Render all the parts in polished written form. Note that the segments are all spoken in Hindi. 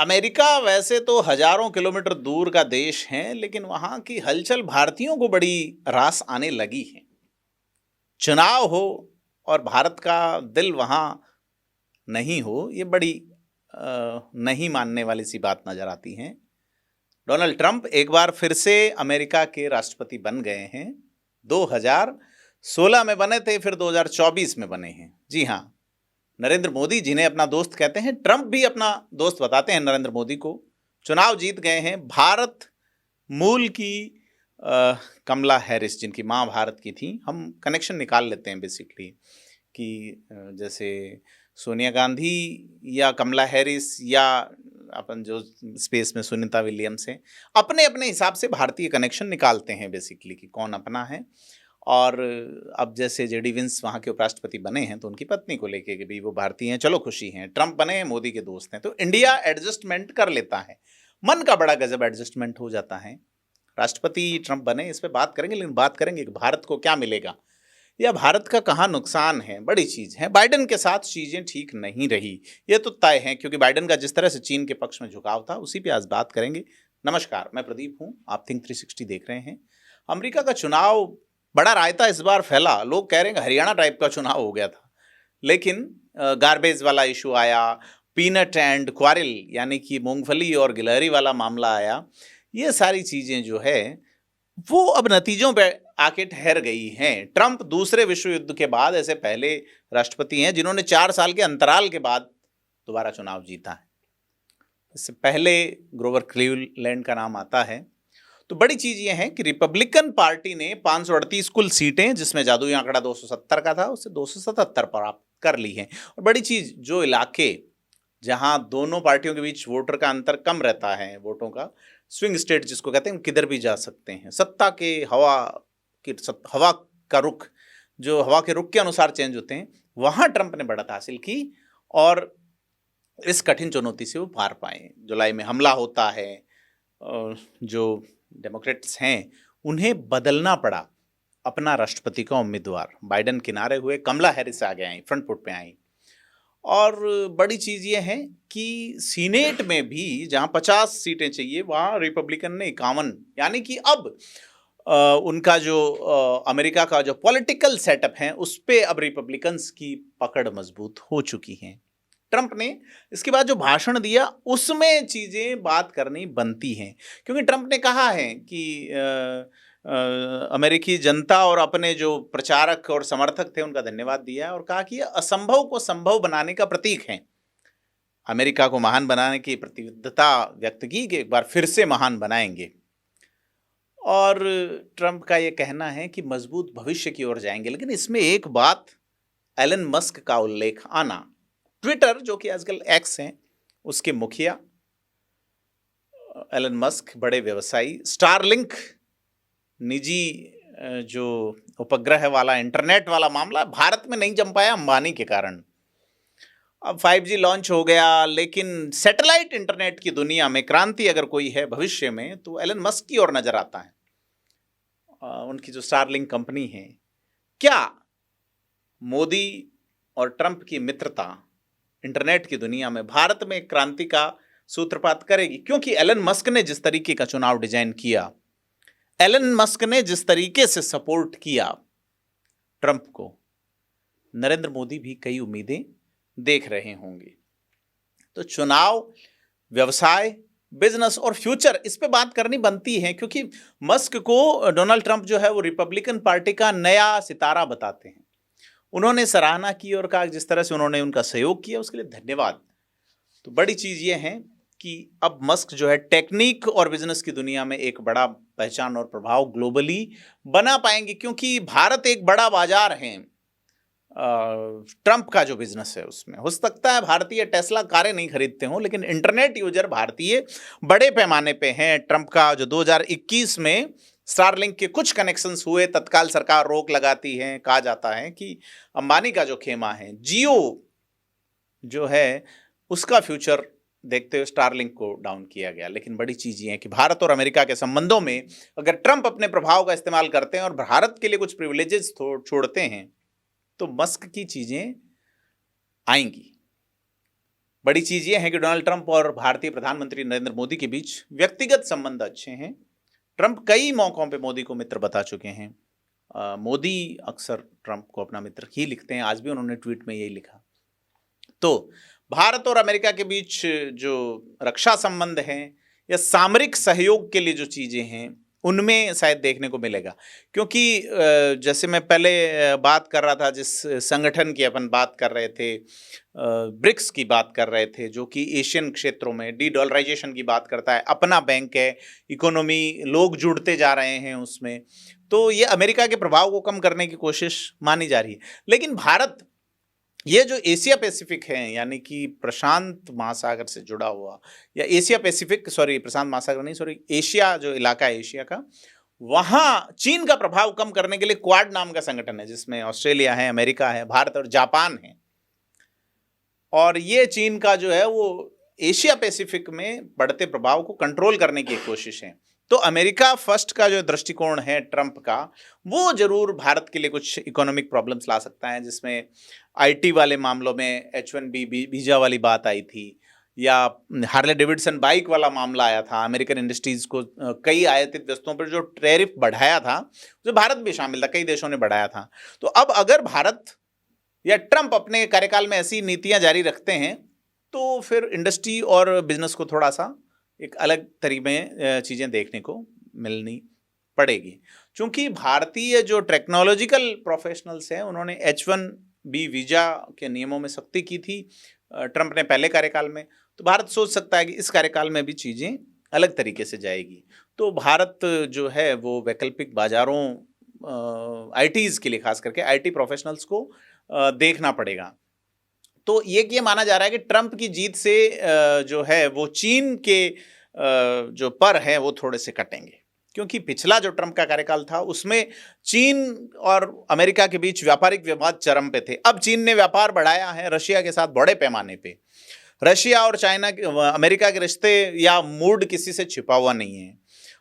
अमेरिका वैसे तो हजारों किलोमीटर दूर का देश है, लेकिन वहां की हलचल भारतीयों को बड़ी रास आने लगी है। चुनाव हो और भारत का दिल वहां नहीं हो, ये बड़ी नहीं मानने वाली सी बात नजर आती है। डोनाल्ड ट्रंप एक बार फिर से अमेरिका के राष्ट्रपति बन गए हैं। 2016 में बने थे, फिर 2024 में बने हैं। जी हाँ, नरेंद्र मोदी, जिन्हें अपना दोस्त कहते हैं, ट्रंप भी अपना दोस्त बताते हैं नरेंद्र मोदी को, चुनाव जीत गए हैं। भारत मूल की कमला हैरिस, जिनकी माँ भारत की थी, हम कनेक्शन निकाल लेते हैं बेसिकली कि जैसे सोनिया गांधी या कमला हैरिस या अपन जो स्पेस में सुनीता विलियम्स हैं, अपने अपने हिसाब से भारतीय कनेक्शन निकालते हैं बेसिकली कि कौन अपना है। और अब जैसे जेडी विंस वहाँ के उपराष्ट्रपति बने हैं, तो उनकी पत्नी को लेके कि भाई वो भारतीय हैं, चलो खुशी हैं। ट्रंप बने हैं, मोदी के दोस्त हैं, तो इंडिया एडजस्टमेंट कर लेता है। मन का बड़ा गजब एडजस्टमेंट हो जाता है। राष्ट्रपति ट्रंप बने, इस पर बात करेंगे, लेकिन बात करेंगे कि भारत को क्या मिलेगा या भारत का कहाँ नुकसान है। बड़ी चीज़ है, बाइडेन के साथ चीज़ें ठीक नहीं रही, ये तो तय है, क्योंकि बाइडेन का जिस तरह से चीन के पक्ष में झुकाव था, उसी पे आज बात करेंगे। नमस्कार, मैं प्रदीप हूँ, आप थिंक 360 देख रहे हैं। अमेरिका का चुनाव बड़ा रायता इस बार फैला। लोग कह रहे हैं हरियाणा टाइप का चुनाव हो गया था, लेकिन गार्बेज वाला इशू आया, पीनट एंड क्वारिल यानी कि मूंगफली और गिलहरी वाला मामला आया। ये सारी चीज़ें जो है वो अब नतीजों पे आके ठहर गई हैं। ट्रंप दूसरे विश्व युद्ध के बाद ऐसे पहले राष्ट्रपति हैं जिन्होंने 4 साल के अंतराल के बाद दोबारा चुनाव जीता है। इससे पहले ग्रोवर क्लीवलैंड का नाम आता है। तो बड़ी चीज़ ये है कि रिपब्लिकन पार्टी ने 538 कुल सीटें, जिसमें जादुई आंकड़ा 270 का था, उससे 277 प्राप्त कर ली हैं। और बड़ी चीज़, जो इलाके जहां दोनों पार्टियों के बीच वोटर का अंतर कम रहता है, वोटों का, स्विंग स्टेट जिसको कहते हैं, किधर भी जा सकते हैं। सत्ता के हवा का रुख, जो हवा के रुख के अनुसार चेंज होते हैं, वहां ट्रंप ने बढ़त हासिल की और इस कठिन चुनौती से वो पार पाए। जुलाई में हमला होता है, जो डेमोक्रेट्स हैं उन्हें बदलना पड़ा अपना राष्ट्रपति का उम्मीदवार। बाइडेन किनारे हुए, कमला हैरिस आगे आई, फ्रंट फुट पे आई। और बड़ी चीज़ ये है कि सीनेट में भी जहां 50 सीटें चाहिए, वहां रिपब्लिकन ने 51, यानी कि अब उनका जो अमेरिका का जो पॉलिटिकल सेटअप है, उस पर अब रिपब्लिकन्स की पकड़ मजबूत हो चुकी है। ट्रंप ने इसके बाद जो भाषण दिया, उसमें चीज़ें बात करनी बनती हैं, क्योंकि ट्रंप ने कहा है कि अमेरिकी जनता और अपने जो प्रचारक और समर्थक थे उनका धन्यवाद दिया है और कहा कि यह असंभव को संभव बनाने का प्रतीक है। अमेरिका को महान बनाने की प्रतिबद्धता व्यक्त की कि एक बार फिर से महान बनाएंगे। और ट्रंप का ये कहना है कि मजबूत भविष्य की ओर जाएंगे। लेकिन इसमें एक बात, एलन मस्क का उल्लेख आना, ट्विटर जो कि आजकल एक्स हैं, उसके मुखिया एलन मस्क, बड़े व्यवसायी, स्टारलिंक निजी जो उपग्रह वाला इंटरनेट वाला मामला भारत में नहीं जम पाया अंबानी के कारण। अब 5G लॉन्च हो गया, लेकिन सैटेलाइट इंटरनेट की दुनिया में क्रांति अगर कोई है भविष्य में, तो एलन मस्क की ओर नजर आता है। उनकी जो स्टारलिंक कंपनी है, क्या मोदी और ट्रंप की मित्रता इंटरनेट की दुनिया में भारत में क्रांति का सूत्रपात करेगी? क्योंकि एलन मस्क ने जिस तरीके का चुनाव डिजाइन किया, एलन मस्क ने जिस तरीके से सपोर्ट किया ट्रंप को, नरेंद्र मोदी भी कई उम्मीदें देख रहे होंगे। तो चुनाव, व्यवसाय, बिजनेस और फ्यूचर, इस पे बात करनी बनती है, क्योंकि मस्क को डोनाल्ड ट्रंप जो है वो रिपब्लिकन पार्टी का नया सितारा बताते हैं। उन्होंने सराहना की और कहा जिस तरह से उन्होंने उनका सहयोग किया उसके लिए धन्यवाद। तो बड़ी चीज़ ये है कि अब मस्क जो है टेक्निक और बिजनेस की दुनिया में एक बड़ा पहचान और प्रभाव ग्लोबली बना पाएंगे, क्योंकि भारत एक बड़ा बाजार है। ट्रंप का जो बिजनेस है उसमें हो सकता है भारतीय टेस्ला कारें नहीं खरीदते हों, लेकिन इंटरनेट यूजर भारतीय बड़े पैमाने पे हैं। ट्रंप का जो 2021 में स्टारलिंक के कुछ कनेक्शंस हुए, तत्काल सरकार रोक लगाती है। कहा जाता है कि अंबानी का जो खेमा है, जियो जो है, उसका फ्यूचर देखते हुए स्टारलिंक को डाउन किया गया। लेकिन बड़ी चीज़ ये है कि भारत और अमेरिका के संबंधों में अगर ट्रंप अपने प्रभाव का इस्तेमाल करते हैं और भारत के लिए कुछ प्रिविलेजेस छोड़ते हैं, तो मस्क की चीज़ें आएंगी। बड़ी चीज़ ये है कि डोनाल्ड ट्रंप और भारतीय प्रधानमंत्री नरेंद्र मोदी के बीच व्यक्तिगत संबंध अच्छे हैं। ट्रंप कई मौकों पे मोदी को मित्र बता चुके हैं। मोदी अक्सर ट्रंप को अपना मित्र ही लिखते हैं, आज भी उन्होंने ट्वीट में यही लिखा। तो भारत और अमेरिका के बीच जो रक्षा संबंध हैं या सामरिक सहयोग के लिए जो चीज़ें हैं, उनमें शायद देखने को मिलेगा। क्योंकि जैसे मैं पहले बात कर रहा था, जिस संगठन की अपन बात कर रहे थे, ब्रिक्स की बात कर रहे थे, जो कि एशियन क्षेत्रों में डी डॉलराइजेशन की बात करता है, अपना बैंक है, इकोनॉमी, लोग जुड़ते जा रहे हैं उसमें, तो ये अमेरिका के प्रभाव को कम करने की कोशिश मानी जा रही है। लेकिन भारत, ये जो एशिया पैसिफिक है, यानी कि प्रशांत महासागर से जुड़ा हुआ, या एशिया पैसिफिक, सॉरी प्रशांत महासागर नहीं, सॉरी एशिया जो इलाका है एशिया का, वहाँ चीन का प्रभाव कम करने के लिए क्वाड नाम का संगठन है, जिसमें ऑस्ट्रेलिया है, अमेरिका है, भारत और जापान है। और ये चीन का जो है वो एशिया पैसिफिक में बढ़ते प्रभाव को कंट्रोल करने की कोशिश है। तो अमेरिका फर्स्ट का जो दृष्टिकोण है ट्रंप का, वो जरूर भारत के लिए कुछ इकोनॉमिक प्रॉब्लम्स ला सकता है, जिसमें आईटी वाले मामलों में H1B वीजा वाली बात आई थी, या हार्ले डेविडसन बाइक वाला मामला आया था, अमेरिकन इंडस्ट्रीज को कई आयातित वस्तुओं पर जो टैरिफ बढ़ाया था, जो भारत भी शामिल था, कई देशों ने बढ़ाया था। तो अब अगर भारत या ट्रंप अपने कार्यकाल में ऐसी नीतियां जारी रखते हैं, तो फिर इंडस्ट्री और बिजनेस को थोड़ा सा एक अलग तरीके में चीज़ें देखने को मिलनी पड़ेगी। क्योंकि भारतीय जो टेक्नोलॉजिकल प्रोफेशनल्स हैं, उन्होंने H1B वीज़ा के नियमों में सख्ती की थी ट्रंप ने पहले कार्यकाल में। तो भारत सोच सकता है कि इस कार्यकाल में भी चीज़ें अलग तरीके से जाएगी। तो भारत जो है वो वैकल्पिक बाज़ारों, ITs के लिए, खास करके IT प्रोफेशनल्स को देखना पड़ेगा। तो ये माना जा रहा है कि ट्रंप की जीत से जो है वो चीन के जो पर है वो थोड़े से कटेंगे। क्योंकि पिछला जो ट्रंप का कार्यकाल था, उसमें चीन और अमेरिका के बीच व्यापारिक विवाद चरम पे थे। अब चीन ने व्यापार बढ़ाया है रशिया के साथ बड़े पैमाने पे। रशिया और चाइना, अमेरिका के रिश्ते या मूड किसी से छिपा हुआ नहीं है।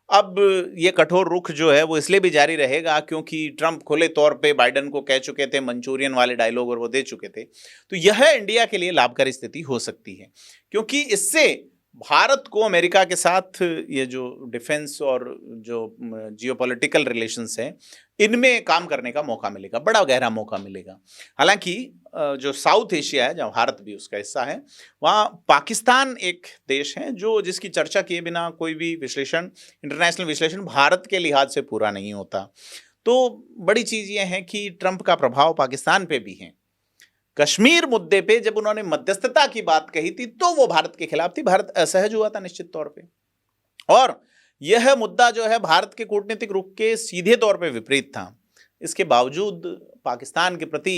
अब ये कठोर रुख जो है वो इसलिए भी जारी रहेगा क्योंकि ट्रंप खुले तौर पे बाइडेन को कह चुके थे, मंचूरियन वाले डायलॉग और वो दे चुके थे। तो यह इंडिया के लिए लाभकारी स्थिति हो सकती है, क्योंकि इससे भारत को अमेरिका के साथ ये जो डिफेंस और जो जियोपॉलिटिकल रिलेशंस हैं, इनमें काम करने का मौका मिलेगा, बड़ा गहरा मौका मिलेगा। हालांकि जो साउथ एशिया है, जहाँ भारत भी उसका हिस्सा है, वहाँ पाकिस्तान एक देश है जिसकी चर्चा किए बिना कोई भी विश्लेषण, इंटरनेशनल विश्लेषण भारत के लिहाज से पूरा नहीं होता। तो बड़ी चीज़ ये है कि ट्रंप का प्रभाव पाकिस्तान पे भी है। कश्मीर मुद्दे पे जब उन्होंने मध्यस्थता की बात कही थी, तो वो भारत के खिलाफ थी, भारत असहज हुआ था निश्चित तौर पे। और यह मुद्दा जो है भारत के कूटनीतिक रुख के सीधे तौर पे विपरीत था। इसके बावजूद पाकिस्तान के प्रति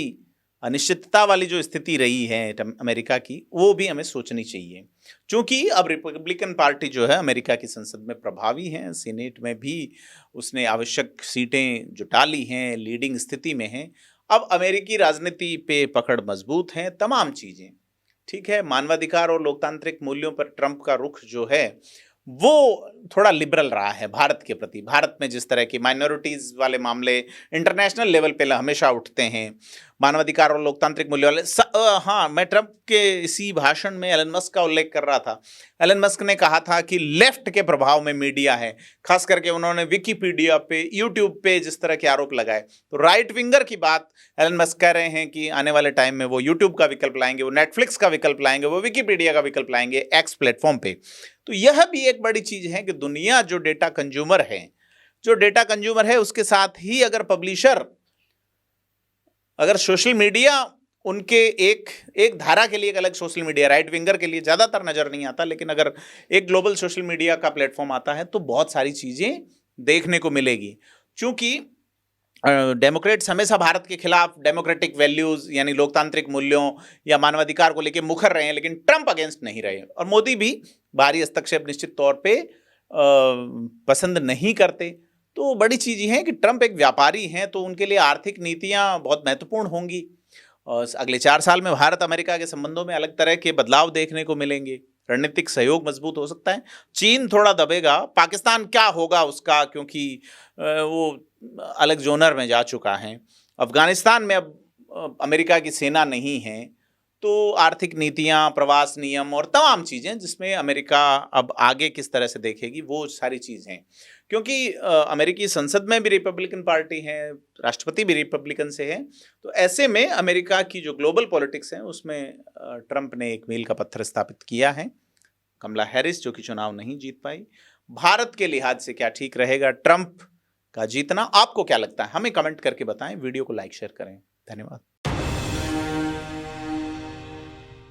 अनिश्चितता वाली जो स्थिति रही है अमेरिका की, वो भी हमें सोचनी चाहिए। क्योंकि अब रिपब्लिकन पार्टी जो है अमेरिका की संसद में प्रभावी है, सीनेट में भी उसने आवश्यक सीटें जुटा ली हैं, लीडिंग स्थिति में है। अब अमेरिकी राजनीति पे पकड़ मजबूत है, तमाम चीज़ें ठीक है। मानवाधिकार और लोकतांत्रिक मूल्यों पर ट्रंप का रुख जो है वो थोड़ा लिबरल रहा है भारत के प्रति। भारत में जिस तरह की माइनॉरिटीज़ वाले मामले इंटरनेशनल लेवल पे हमेशा उठते हैं, मानवाधिकार और लोकतांत्रिक मूल्य वाले। हाँ, मैं ट्रंप के इसी भाषण में एलन मस्क का उल्लेख कर रहा था। एलन मस्क ने कहा था कि लेफ्ट के प्रभाव में मीडिया है, खास करके उन्होंने विकीपीडिया पे, यूट्यूब पे जिस तरह के आरोप लगाए। तो राइट विंगर की बात एलन मस्क कह रहे हैं कि आने वाले टाइम में वो यूट्यूब का विकल्प लाएंगे, वो नेटफ्लिक्स का विकल्प लाएंगे, वो विकीपीडिया का विकल्प लाएंगे एक्स प्लेटफॉर्म पे। तो यह भी एक बड़ी चीज़ है कि दुनिया जो डेटा कंज्यूमर है, उसके साथ ही अगर पब्लिशर, अगर सोशल मीडिया उनके एक धारा के लिए एक अलग सोशल मीडिया, राइट विंगर के लिए ज़्यादातर नज़र नहीं आता, लेकिन अगर एक ग्लोबल सोशल मीडिया का प्लेटफॉर्म आता है तो बहुत सारी चीज़ें देखने को मिलेगी। क्योंकि डेमोक्रेट्स हमेशा भारत के खिलाफ डेमोक्रेटिक वैल्यूज़ यानी लोकतांत्रिक मूल्यों या मानवाधिकार को लेकर मुखर रहे हैं, लेकिन ट्रंप अगेंस्ट नहीं रहे। और मोदी भी बाहरी हस्तक्षेप निश्चित तौर पे पसंद नहीं करते। तो बड़ी चीज़ ये है कि ट्रंप एक व्यापारी हैं, तो उनके लिए आर्थिक नीतियां बहुत महत्वपूर्ण होंगी। और अगले 4 साल में भारत अमेरिका के संबंधों में अलग तरह के बदलाव देखने को मिलेंगे। रणनीतिक सहयोग मजबूत हो सकता है, चीन थोड़ा दबेगा, पाकिस्तान क्या होगा उसका, क्योंकि वो अलग जोनर में जा चुका है। अफगानिस्तान में अब अमेरिका की सेना नहीं है, तो आर्थिक नीतियां, प्रवास नियम और तमाम चीज़ें जिसमें अमेरिका अब आगे किस तरह से देखेगी, वो सारी चीज़ें। क्योंकि अमेरिकी संसद में भी रिपब्लिकन पार्टी है, राष्ट्रपति भी रिपब्लिकन से है, तो ऐसे में अमेरिका की जो ग्लोबल पॉलिटिक्स है उसमें ट्रंप ने एक मील का पत्थर स्थापित किया है। कमला हैरिस जो कि चुनाव नहीं जीत पाई, भारत के लिहाज से क्या ठीक रहेगा ट्रंप का जीतना? आपको क्या लगता है? हमें कमेंट करके बताएं, वीडियो को लाइक शेयर करें। धन्यवाद।